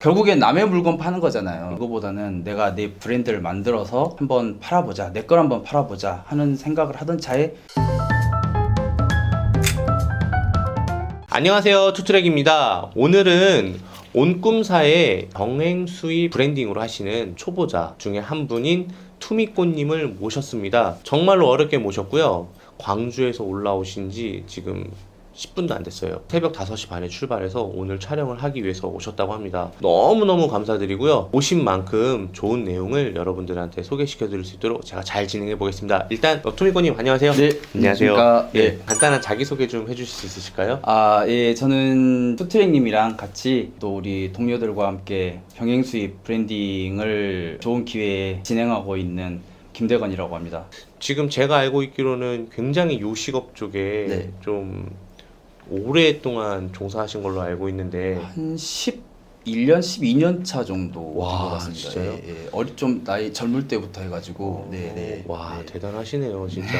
결국엔 남의 물건 파는 거잖아요. 그거보다는 내가 내 브랜드를 만들어서 한번 팔아보자, 내 걸 한번 팔아보자 하는 생각을 하던 차에 안녕하세요, 투트랙입니다. 오늘은 온꿈사의 병행 수입 브랜딩으로 하시는 초보자 중에 한 분인 투미꽃님을 모셨습니다. 정말로 어렵게 모셨고요. 광주에서 올라오신 지 지금 10분도 안 됐어요. 새벽 5시 반에 출발해서 오늘 촬영을 하기 위해서 오셨다고 합니다. 너무너무 감사드리고요. 오신 만큼 좋은 내용을 여러분들한테 소개시켜 드릴 수 있도록 제가 잘 진행해 보겠습니다. 일단 투미꽃님 안녕하세요. 네, 안녕하세요. 안녕하십니까. 네, 네. 간단한 자기소개 좀 해주실 수 있으실까요? 예, 저는 투트랙님이랑 같이 또 우리 동료들과 함께 병행 수입 브랜딩을 좋은 기회에 진행하고 있는 김대건이라고 합니다. 지금 제가 알고 있기로는 굉장히 요식업 쪽에 네. 좀 오랫동안 종사하신 걸로 알고 있는데 한 11년, 12년 차 정도 와, 된것 같습니다. 진짜요? 좀 나이 젊을 때부터 해가지고 와, 네. 대단하시네요 진짜.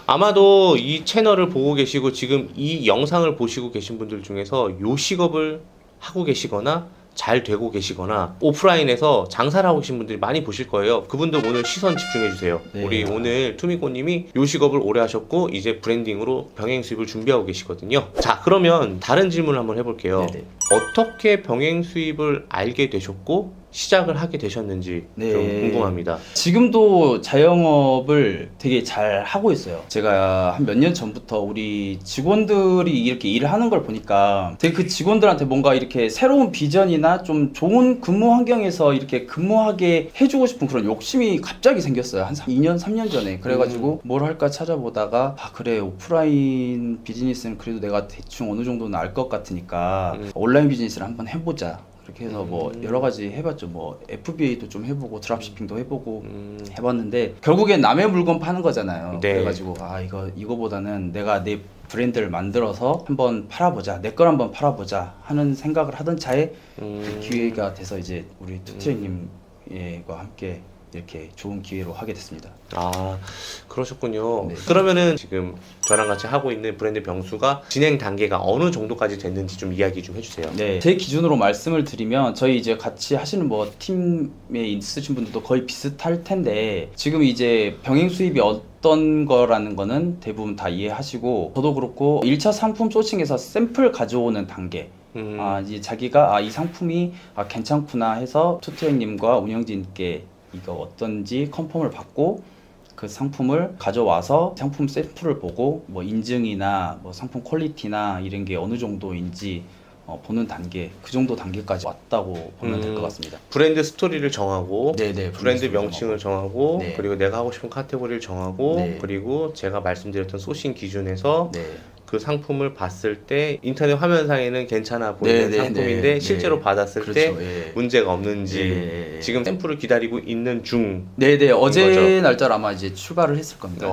아마도 이 채널을 보고 계시고 지금 이 영상을 보시고 계신 분들 중에서 요식업을 하고 계시거나 잘 되고 계시거나 오프라인에서 장사를 하고 계신 분들이 많이 보실 거예요. 그분들 오늘 시선 집중해 주세요. 네. 우리 오늘 투미꽃님이 요식업을 오래 하셨고 이제 브랜딩으로 병행 수입을 준비하고 계시거든요. 자, 그러면 다른 질문을 한번 해볼게요. 네네. 어떻게 병행 수입을 알게 되셨고 시작을 하게 되셨는지 네. 좀 궁금합니다. 지금도 자영업을 되게 잘 하고 있어요. 제가 한 몇 년 전부터 우리 직원들이 이렇게 일을 하는 걸 보니까 되게 그 직원들한테 뭔가 이렇게 새로운 비전이나 좀 좋은 근무 환경에서 이렇게 근무하게 해주고 싶은 그런 욕심이 갑자기 생겼어요. 한 2년, 3년 전에. 그래가지고 뭘 할까 찾아보다가 그래, 오프라인 비즈니스는 그래도 내가 대충 어느 정도는 알 것 같으니까 온라인 비즈니스를 한번 해보자. 그렇게 해서 뭐 여러 가지 해봤죠. 뭐 FBA도 좀 해보고 드랍시핑도 해보고 해봤는데 결국엔 남의 물건 파는 거잖아요. 네. 그래가지고 이거보다는 내가 내 브랜드를 만들어서 한번 팔아보자, 내 걸 한번 팔아보자 하는 생각을 하던 차에 그 기회가 돼서 이제 우리 투트랙님과 함께 이렇게 좋은 기회로 하게 됐습니다. 아, 그러셨군요. 네. 그러면은 지금 저랑 같이 하고 있는 브랜드 병수가 진행 단계가 어느 정도까지 됐는지 좀 이야기 좀 해주세요. 네, 제 기준으로 말씀을 드리면 저희 이제 같이 하시는 뭐 팀에 있으신 분들도 거의 비슷할 텐데 지금 이제 병행 수입이 어떤 거라는 거는 대부분 다 이해하시고 저도 그렇고 1차 상품 소싱에서 샘플 가져오는 단계 이제 자기가 이 상품이 괜찮구나 해서 투트랙님과 운영진께 이거 어떤지 컨펌을 받고 그 상품을 가져와서 상품 샘플을 보고 뭐 인증이나 뭐 상품 퀄리티나 이런 게 어느 정도인지 보는 단계, 그 정도 단계까지 왔다고 보면 될 것 같습니다. 브랜드 스토리를 정하고, 네네, 브랜드 명칭을 정하고, 네. 그리고 내가 하고 싶은 카테고리를 정하고, 네. 그리고 제가 말씀드렸던 소싱 기준에서 네. 그 상품을 봤을 때 인터넷 화면상에는 괜찮아 보이는 네, 네, 상품인데 네, 실제로 네. 받았을 그렇죠, 때 예. 문제가 없는지 예. 지금 샘플을 기다리고 있는 중. 네네, 어제 거죠. 날짜로 아마 이제 출발을 했을 겁니다.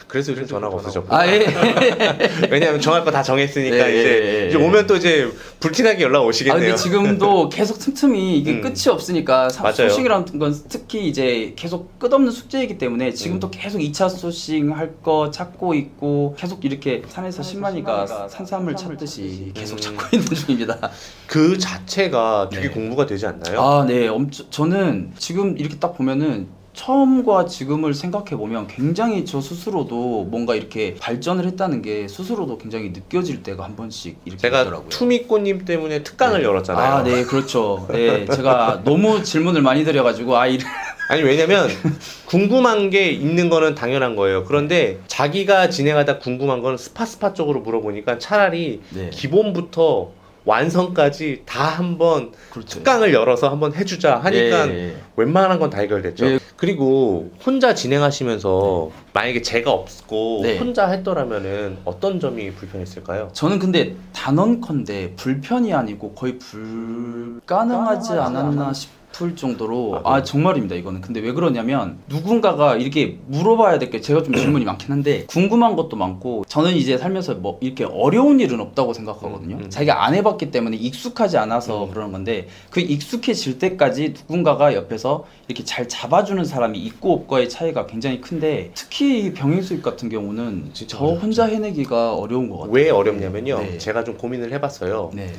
그래서 요즘 전화가 없으셨고. 예. 왜냐하면 정할 거 다 정했으니까 네, 이제 예. 오면 또 이제 불티나게 연락 오시겠네요. 근데 지금도 계속 틈틈이 이게 끝이 없으니까 맞아요. 소싱이라는 건 특히 이제 계속 끝없는 숙제이기 때문에 지금도 계속 2차 소싱 할 거 찾고 있고 계속 이렇게 산에서 신만이가 산삼을 찾듯이 계속 찾고 있는 중입니다. 그 자체가 되게 네. 공부가 되지 않나요? 네, 저는 지금 이렇게 딱 보면은 처음과 지금을 생각해 보면 굉장히 저 스스로도 뭔가 이렇게 발전을 했다는 게 스스로도 굉장히 느껴질 때가 한 번씩 이렇게 제가 있더라고요. 투미꽃님 때문에 특강을 열었잖아요. 네, 그렇죠. 네, 제가 너무 질문을 많이 드려가지고 아니 왜냐면 궁금한 게 있는 거는 당연한 거예요. 그런데 자기가 진행하다 궁금한 건 스파 쪽으로 물어보니까 차라리 네. 기본부터 완성까지 다 한번 그렇죠. 특강을 열어서 한번 해주자 하니까 예. 웬만한 건 다 해결됐죠. 예. 그리고 혼자 진행하시면서 만약에 제가 없고 네. 혼자 했더라면은 어떤 점이 불편했을까요? 저는 근데 단언컨대 불편이 아니고 거의 불가능하지 않았나 싶을 정도로 정말입니다 이거는. 근데 왜 그러냐면 누군가가 이렇게 물어봐야 될 게 제가 좀 질문이 많긴 한데 궁금한 것도 많고 저는 이제 살면서 뭐 이렇게 어려운 일은 없다고 생각하거든요. 자기가 안 해봤기 때문에 익숙하지 않아서 그러는 건데 그 익숙해질 때까지 누군가가 옆에서 이렇게 잘 잡아주는 사람이 있고 없고의 차이가 굉장히 큰데 특히 이 병행수입 같은 경우는 진짜 저 혼자 해내기가 어려운 것 같아요. 왜 어렵냐면요. 네. 제가 좀 고민을 해봤어요. 네.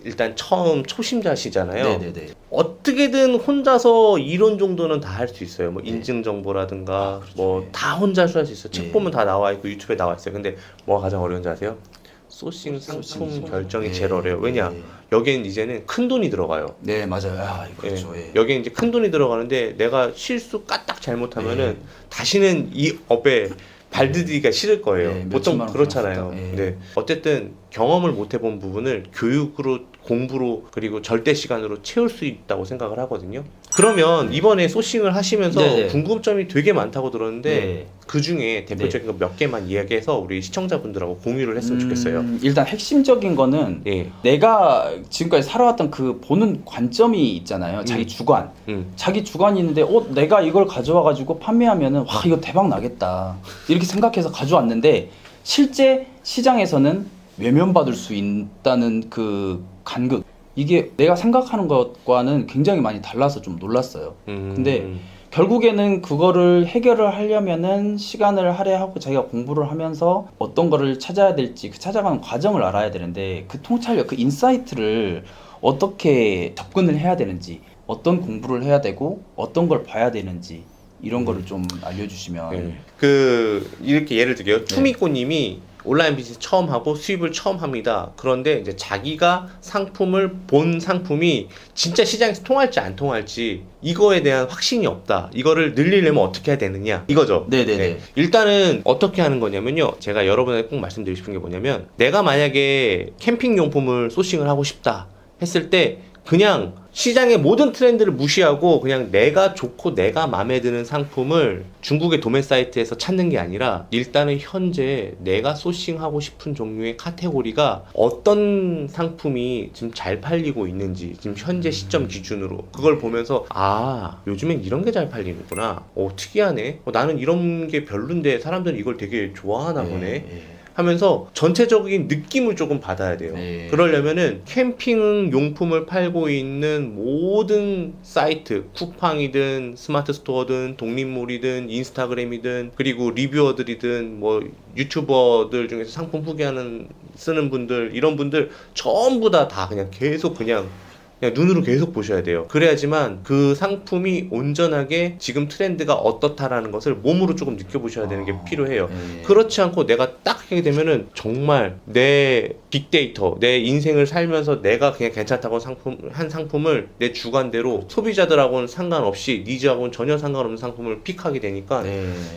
일단 처음 초심자시잖아요. 네네네. 어떻게든 혼자서 이론 정도는 다 할 수 있어요. 뭐 네. 인증 정보라든가 그렇죠. 뭐 네. 다 혼자서 할 수 있어요. 책 네. 보면 다 나와 있고 유튜브에 나와 있어요. 근데 뭐가 가장 어려운지 아세요? 소싱 상품 결정이 제일 어려워요. 왜냐? 여기엔 이제는 큰 돈이 들어가요. 네, 맞아요. 아, 그렇죠. 예. 여기에 이제 큰 돈이 들어가는데 내가 실수 까딱 잘못하면은 다시는 이 업에 발디디기가 싫을 거예요. 네, 보통 몇천만 원 그렇잖아요. 들어갔다. 네. 어쨌든 경험을 못 해본 부분을 교육으로, 공부로, 그리고 절대 시간으로 채울 수 있다고 생각을 하거든요. 그러면 이번에 소싱을 하시면서 네네. 궁금점이 되게 많다고 들었는데 네. 그 중에 대표적인 거 몇 개만 이야기해서 우리 시청자분들하고 공유를 했으면 좋겠어요. 일단 핵심적인 거는 예. 내가 지금까지 살아왔던 그 보는 관점이 있잖아요. 자기 주관. 자기 주관이 있는데 내가 이걸 가져와 가지고 판매하면은 와 이거 대박 나겠다 이렇게 생각해서 가져왔는데 실제 시장에서는 외면받을 수 있다는 그 간극, 이게 내가 생각하는 것과는 굉장히 많이 달라서 좀 놀랐어요. 근데 결국에는 그거를 해결을 하려면은 시간을 할애하고 자기가 공부를 하면서 어떤 거를 찾아야 될지 그 찾아가는 과정을 알아야 되는데 그 통찰력, 그 인사이트를 어떻게 접근을 해야 되는지, 어떤 공부를 해야 되고 어떤 걸 봐야 되는지 이런 거를 좀 알려주시면. 네. 그 이렇게 예를 들게요. 투미꼬님이 온라인 비즈니스 처음 하고 수입을 처음 합니다. 그런데 이제 자기가 상품을 본 상품이 진짜 시장에서 통할지 안 통할지 이거에 대한 확신이 없다. 이거를 늘리려면 어떻게 해야 되느냐 이거죠. 네네네. 네. 일단은 어떻게 하는 거냐면요. 제가 여러분에게 꼭 말씀드리고 싶은 게 뭐냐면 내가 만약에 캠핑 용품을 소싱을 하고 싶다 했을 때 그냥 시장의 모든 트렌드를 무시하고 그냥 내가 좋고 내가 마음에 드는 상품을 중국의 도매 사이트에서 찾는 게 아니라 일단은 현재 내가 소싱하고 싶은 종류의 카테고리가 어떤 상품이 지금 잘 팔리고 있는지 지금 현재 시점 기준으로 그걸 보면서 아 요즘엔 이런 게 잘 팔리는구나, 특이하네, 나는 이런 게 별론데 사람들이 이걸 되게 좋아하나 보네 하면서 전체적인 느낌을 조금 받아야 돼요. 네. 그러려면은 캠핑 용품을 팔고 있는 모든 사이트, 쿠팡이든 스마트 스토어든 독립몰이든 인스타그램이든 그리고 리뷰어들이든 뭐 유튜버들 중에서 상품 후기하는 쓰는 분들, 이런 분들 전부 다 그냥 계속 그냥 눈으로 계속 보셔야 돼요. 그래야지만 그 상품이 온전하게 지금 트렌드가 어떻다라는 것을 몸으로 조금 느껴보셔야 되는 게 필요해요. 그렇지 않고 내가 딱 하게 되면은 정말 내 빅데이터, 내 인생을 살면서 내가 그냥 괜찮다고 한 상품을 내 주관대로 소비자들하고는 상관없이 니즈하고는 전혀 상관없는 상품을 픽하게 되니까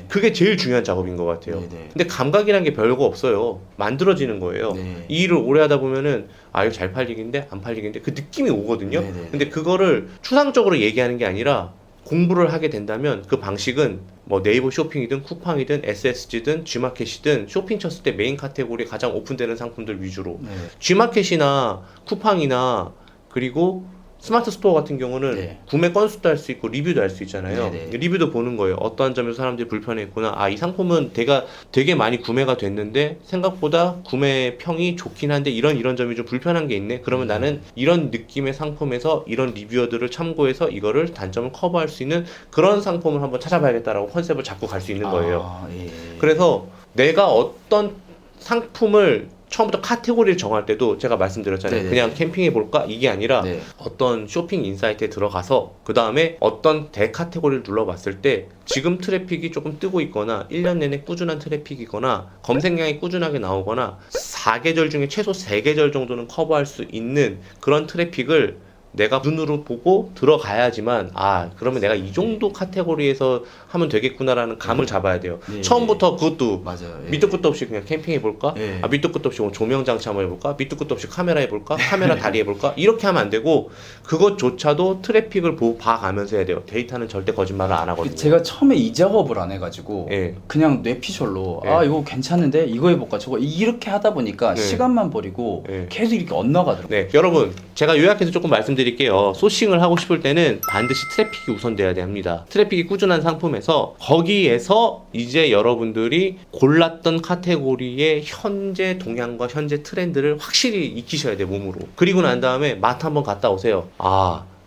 그게 제일 중요한 작업인 것 같아요. 근데 감각이란 게 별거 없어요. 만들어지는 거예요. 이 일을 오래 하다 보면은 이거 잘 팔리긴데 안 팔리긴데 그 느낌이 오거든요. 근데 그거를 추상적으로 얘기하는 게 아니라 공부를 하게 된다면 그 방식은 뭐 네이버 쇼핑이든 쿠팡이든 SSG든 G마켓이든 쇼핑 쳤을 때 메인 카테고리에 가장 오픈되는 상품들 위주로 G마켓이나 쿠팡이나 그리고 스마트 스토어 같은 경우는 구매 건수도 할 수 있고 리뷰도 할 수 있잖아요. 리뷰도 보는 거예요. 어떠한 점에서 사람들이 불편했구나. 이 상품은 되게 많이 구매가 됐는데 생각보다 구매 평이 좋긴 한데 이런 점이 좀 불편한 게 있네. 그러면 나는 이런 느낌의 상품에서 이런 리뷰어들을 참고해서 이거를 단점을 커버할 수 있는 그런 상품을 한번 찾아봐야겠다라고 컨셉을 잡고 갈 수 있는 거예요. 그래서 내가 어떤 상품을 처음부터 카테고리를 정할 때도 제가 말씀드렸잖아요. 그냥 캠핑해 볼까? 이게 아니라 어떤 쇼핑 인사이트에 들어가서 그 다음에 어떤 대카테고리를 눌러봤을 때 지금 트래픽이 조금 뜨고 있거나 1년 내내 꾸준한 트래픽이거나 검색량이 꾸준하게 나오거나 4계절 중에 최소 3계절 정도는 커버할 수 있는 그런 트래픽을 내가 눈으로 보고 들어가야지만 그러면 내가 이 정도 카테고리에서 하면 되겠구나라는 감을 잡아야 돼요. 처음부터 그것도 밑도 끝도 없이 그냥 캠핑 해볼까? 밑도 끝도 없이 조명 장치 한번 해볼까? 밑도 끝도 없이 카메라 해볼까? 카메라 다리 해볼까? 이렇게 하면 안 되고 그것조차도 트래픽을 봐가면서 해야 돼요. 데이터는 절대 거짓말을 안 하거든요. 제가 처음에 이 작업을 안 해가지고 그냥 뇌피셜로 이거 괜찮은데 이거 해볼까 저거 이렇게 하다 보니까 시간만 버리고 계속 이렇게 엇나가더라고요. 여러분 제가 요약해서 조금 말씀드릴게요. 소싱을 하고 싶을 때는 반드시 트래픽이 우선돼야 됩니다. 트래픽이 꾸준한 상품에서 거기에서 이제 여러분들이 골랐던 카테고리의 현재 동향과 현재 트렌드를 확실히 익히셔야 돼요, 몸으로. 그리고 난 다음에 마트 한번 갔다 오세요.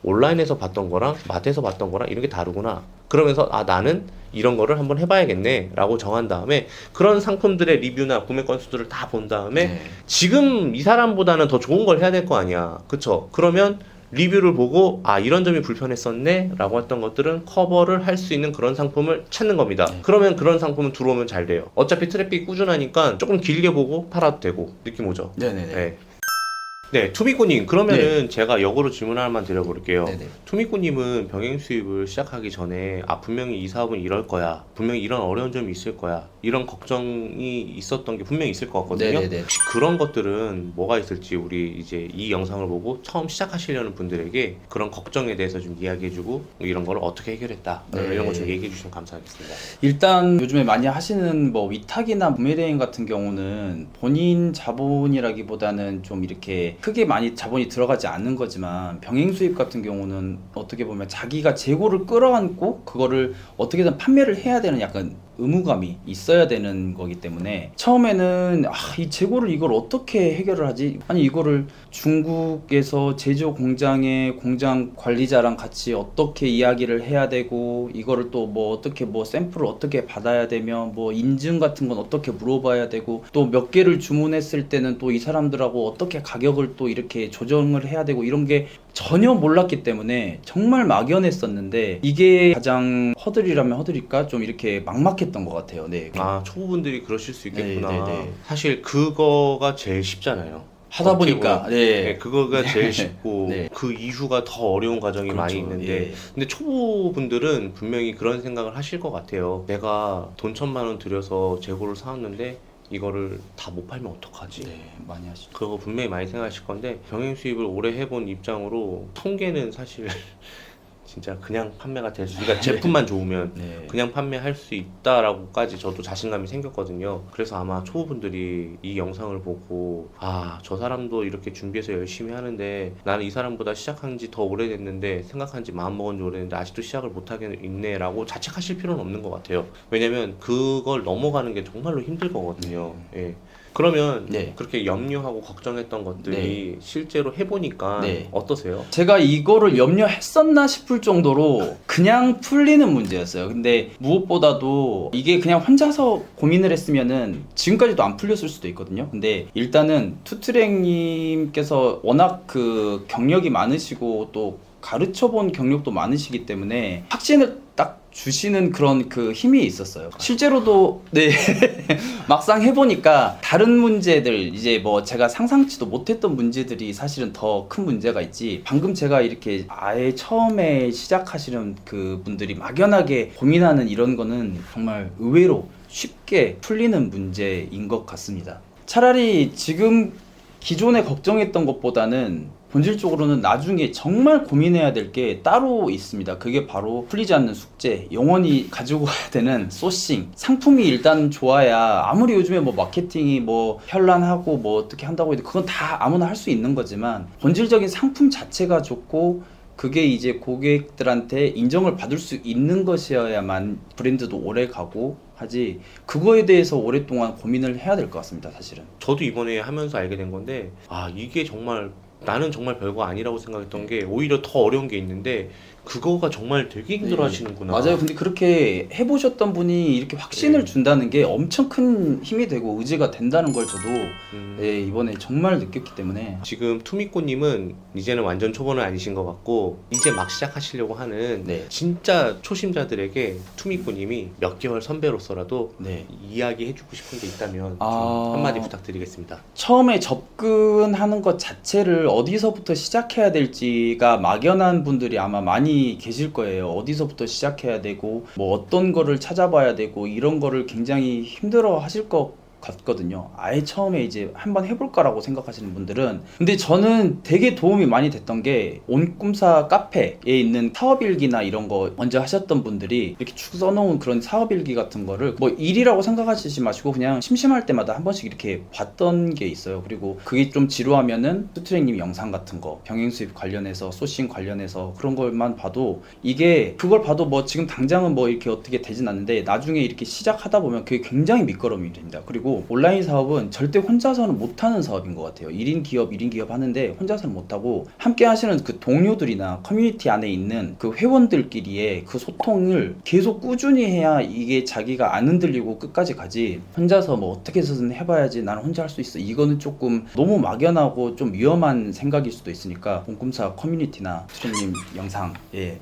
온라인에서 봤던 거랑 마트에서 봤던 거랑 이런 게 다르구나. 그러면서 아 나는 이런 거를 한번 해봐야겠네 라고 정한 다음에 그런 상품들의 리뷰나 구매 건수들을 다 본 다음에 네. 지금 이 사람보다는 더 좋은 걸 해야 될 거 아니야. 그쵸? 그러면 리뷰를 보고 아 이런 점이 불편했었네 라고 했던 것들은 커버를 할 수 있는 그런 상품을 찾는 겁니다. 네. 그러면 그런 상품은 들어오면 잘 돼요. 어차피 트래픽이 꾸준하니까 조금 길게 보고 팔아도 되고. 느낌 오죠? 네네네. 네. 네, 투미꾸님 그러면은 제가 역으로 질문 하나만 드려볼게요. 네네. 투미꾸님은 병행 수입을 시작하기 전에 아 분명히 이 사업은 이럴 거야, 분명히 이런 어려운 점이 있을 거야, 이런 걱정이 있었던 게 분명히 있을 것 같거든요. 네네네. 혹시 그런 것들은 뭐가 있을지 우리 이제 이 영상을 보고 처음 시작하시려는 분들에게 그런 걱정에 대해서 좀 이야기해주고 이런 거를 어떻게 해결했다 네. 이런 거 좀 얘기해주시면 감사하겠습니다. 일단 요즘에 많이 하시는 뭐 위탁이나 구매대행 같은 경우는 본인 자본이라기보다는 좀 이렇게 크게 많이 자본이 들어가지 않는 거지만 병행 수입 같은 경우는 어떻게 보면 자기가 재고를 끌어안고 그거를 어떻게든 판매를 해야 되는 약간 의무감이 있어야 되는 거기 때문에 처음에는 이 재고를 이걸 어떻게 해결을 하지? 아니 이거를 중국에서 제조 공장의 공장 관리자랑 같이 어떻게 이야기를 해야 되고 이거를 또 뭐 어떻게 뭐 샘플을 어떻게 받아야 되며 뭐 인증 같은 건 어떻게 물어봐야 되고 또 몇 개를 주문했을 때는 또 이 사람들하고 어떻게 가격을 또 이렇게 조정을 해야 되고 이런 게 전혀 몰랐기 때문에 정말 막연했었는데 이게 가장 허들이라면 허들일까 좀 이렇게 막막했던 것 같아요. 네. 아 초보분들이 그러실 수 있겠구나. 네. 사실 그거가 제일 쉽잖아요. 하다 어떻게 보니까 보면. 네, 그거가 제일 쉽고 네. 그 이후가 더 어려운 과정이 많이 그렇죠. 있는데 예. 근데 초보분들은 분명히 그런 생각을 하실 것 같아요. 내가 돈 1,000만 원 들여서 재고를 사왔는데 이거를 다 못 팔면 어떡하지? 네, 많이 하시죠. 그거 분명히 많이 생각하실 건데 병행 수입을 오래 해본 입장으로 통계는 사실 진짜 그냥 판매가 될 수, 그러니까 제품만 좋으면 네. 그냥 판매할 수 있다라고까지 저도 자신감이 생겼거든요. 그래서 아마 초보분들이 이 영상을 보고 아, 저 사람도 이렇게 준비해서 열심히 하는데 나는 이 사람보다 시작한 지 더 오래됐는데 생각한 지 마음 먹은 지 오래됐는데 아직도 시작을 못하게 있네 라고 자책하실 필요는 없는 것 같아요. 왜냐면 그걸 넘어가는 게 정말로 힘들 거거든요. 예. 그러면 네. 그렇게 염려하고 걱정했던 것들이 실제로 해보니까 네. 어떠세요? 제가 이거를 염려했었나 싶을 정도로 그냥 풀리는 문제였어요. 근데 무엇보다도 이게 그냥 혼자서 고민을 했으면은 지금까지도 안 풀렸을 수도 있거든요. 근데 일단은 투트랙님께서 워낙 그 경력이 많으시고 또 가르쳐본 경력도 많으시기 때문에 확신을 딱 주시는 그런 그 힘이 있었어요. 실제로도 네 막상 해보니까 다른 문제들 이제 뭐 제가 상상치도 못했던 문제들이 사실은 더 큰 문제가 있지. 방금 제가 이렇게 아예 처음에 시작하시는 그 분들이 막연하게 고민하는 이런 거는 정말 의외로 쉽게 풀리는 문제인 것 같습니다. 차라리 지금 기존에 걱정했던 것보다는 본질적으로는 나중에 정말 고민해야 될 게 따로 있습니다. 그게 바로 풀리지 않는 숙제, 영원히 가지고 가야 되는 소싱. 상품이 일단 좋아야 아무리 요즘에 뭐 마케팅이 뭐 현란하고 뭐 어떻게 한다고 해도 그건 다 아무나 할 수 있는 거지만 본질적인 상품 자체가 좋고 그게 이제 고객들한테 인정을 받을 수 있는 것이어야만 브랜드도 오래 가고 하지 그거에 대해서 오랫동안 고민을 해야 될 것 같습니다. 사실은. 저도 이번에 하면서 알게 된 건데 아 이게 정말 나는 정말 별거 아니라고 생각했던 게 오히려 더 어려운 게 있는데 그거가 정말 되게 힘들어 하시는구나. 맞아요. 근데 그렇게 해보셨던 분이 이렇게 확신을 네. 준다는 게 엄청 큰 힘이 되고 의지가 된다는 걸 저도 음. 이번에 정말 느꼈기 때문에 지금 투미꼬님은 이제는 완전 초보는 아니신 것 같고 이제 막 시작하시려고 하는 네. 진짜 초심자들에게 투미꼬님이 몇 개월 선배로서라도 네. 이야기해주고 싶은 게 있다면 아. 좀 한마디 부탁드리겠습니다. 처음에 접근하는 것 자체를 어디서부터 시작해야 될지가 막연한 분들이 아마 많이 계실 거예요. 어디서부터 시작해야 되고 뭐 어떤 거를 찾아봐야 되고 이런 거를 굉장히 힘들어 하실 것 같거든요. 아예 처음에 이제 한번 해볼까라고 생각하시는 분들은. 근데 저는 되게 도움이 많이 됐던 게 온꿈사 카페에 있는 사업일기나 이런 거 먼저 하셨던 분들이 이렇게 쭉 써놓은 그런 사업일기 같은 거를 뭐 일이라고 생각하시지 마시고 그냥 심심할 때마다 한 번씩 이렇게 봤던 게 있어요. 그리고 그게 좀 지루하면은 투트랙님 영상 같은 거 병행수입 관련해서 소싱 관련해서 그런 걸만 봐도 이게 그걸 봐도 뭐 지금 당장은 뭐 이렇게 어떻게 되진 않는데 나중에 이렇게 시작하다 보면 그게 굉장히 밑거름이 됩니다. 그리고 그리고 온라인 사업은 절대 혼자서는 못하는 사업인 것 같아요. 1인 기업 하는데 혼자서는 못하고 함께 하시는 그 동료들이나 커뮤니티 안에 있는 그 회원들끼리의 그 소통을 계속 꾸준히 해야 이게 자기가 안 흔들리고 끝까지 가지, 혼자서 뭐 어떻게 해서든 해봐야지 나는 혼자 할 수 있어, 이거는 조금 너무 막연하고 좀 위험한 생각일 수도 있으니까 온꿈사 커뮤니티나 수정님 영상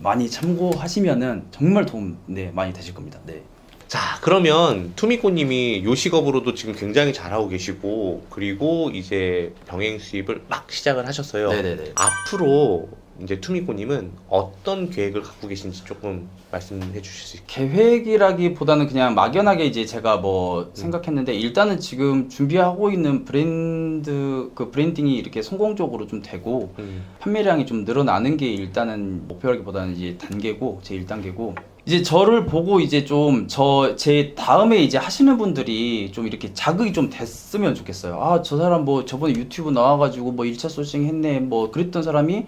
많이 참고하시면은 정말 도움 많이 되실 겁니다. 네. 자, 그러면 투미꼬님이 요식업으로도 지금 굉장히 잘하고 계시고, 그리고 이제 병행 수입을 막 시작을 하셨어요. 네네네. 앞으로 이제 투미꼬님은 어떤 계획을 갖고 계신지 조금 말씀해 주실 수 있을까요? 계획이라기보다는 그냥 막연하게 이제 제가 뭐 생각했는데, 일단은 지금 준비하고 있는 브랜드 그 브랜딩이 이렇게 성공적으로 좀 되고 판매량이 좀 늘어나는 게 일단은 목표라기보다는 이제 단계고, 제 1단계고, 이제 저를 보고 이제 좀 제 다음에 이제 하시는 분들이 좀 이렇게 자극이 좀 됐으면 좋겠어요. 아, 저 사람 뭐 저번에 유튜브 나와가지고 뭐 1차 소싱 했네 뭐 그랬던 사람이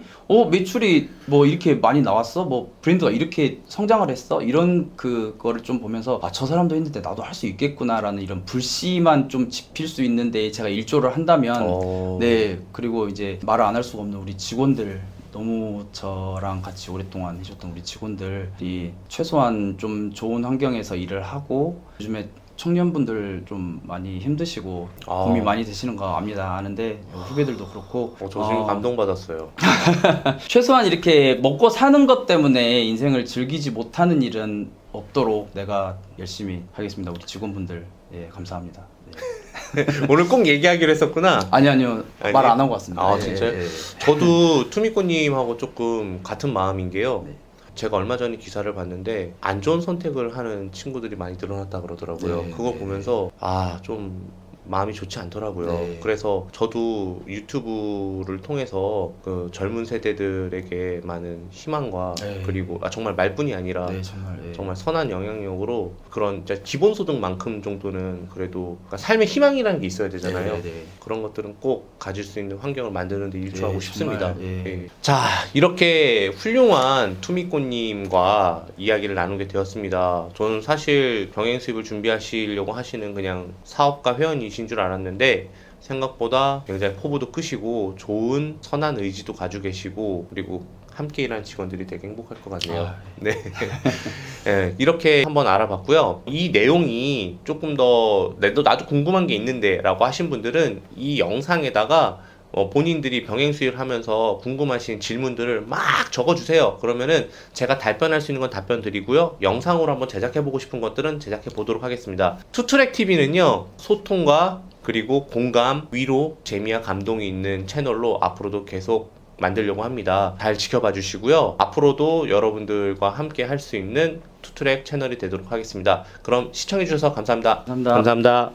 매출이 뭐 이렇게 많이 나왔어, 뭐 브랜드가 이렇게 성장을 했어, 이런 그거를 좀 보면서 아, 저 사람도 했는데 나도 할 수 있겠구나라는 이런 불씨만 좀 지필 수 있는데 제가 일조를 한다면 네, 그리고 이제 말을 안 할 수가 없는 우리 직원들, 너무 저랑 같이 오랫동안 해줬던 우리 직원들이 최소한 좀 좋은 환경에서 일을 하고, 요즘에 청년분들 좀 많이 힘드시고 고민 많이 되시는 거 아는데 후배들도 그렇고 저 지금 감동받았어요. 최소한 이렇게 먹고 사는 것 때문에 인생을 즐기지 못하는 일은 없도록 내가 열심히 하겠습니다. 우리 직원분들 감사합니다. 네. 오늘 꼭 얘기하기로 했었구나. 아니요. 아니, 말 안 하고 왔습니다. 아, 진짜요? 저도 투미꼬님하고 조금 같은 마음인 게요. 네. 제가 얼마 전에 기사를 봤는데 안 좋은 선택을 하는 친구들이 많이 늘어났다 그러더라고요. 네, 그거 네. 보면서 좀 마음이 좋지 않더라고요. 네. 그래서 저도 유튜브를 통해서 그 젊은 세대들에게 많은 희망과 네. 그리고 정말 말뿐이 아니라 네, 정말 정말 선한 영향력으로 그런 진짜 기본소득만큼 정도는 그래도 그러니까 삶의 희망이라는 게 있어야 되잖아요. 네. 그런 것들은 꼭 가질 수 있는 환경을 만드는 데 일조하고 네, 싶습니다. 정말, 예. 자, 이렇게 훌륭한 투미꼬님과 이야기를 나누게 되었습니다. 저는 사실 병행 수입을 준비하시려고 하시는 그냥 사업가 회원이신 줄 알았는데 생각보다 굉장히 포부도 크시고 좋은 선한 의지도 가지고 계시고, 그리고 함께 일하는 직원들이 되게 행복할 것 같네요. 네. 네, 이렇게 한번 알아봤고요. 이 내용이 조금 더 나도 궁금한 게 있는데 라고 하신 분들은 이 영상에다가 본인들이 병행 수입을 하면서 궁금하신 질문들을 막 적어주세요. 그러면은 제가 답변할 수 있는 건 답변 드리고요. 영상으로 한번 제작해보고 싶은 것들은 제작해보도록 하겠습니다. 투트랙 TV는요, 소통과 그리고 공감, 위로, 재미와 감동이 있는 채널로 앞으로도 계속 만들려고 합니다. 잘 지켜봐 주시고요. 앞으로도 여러분들과 함께 할 수 있는 투트랙 채널이 되도록 하겠습니다. 그럼 시청해 주셔서 감사합니다. 감사합니다. 감사합니다.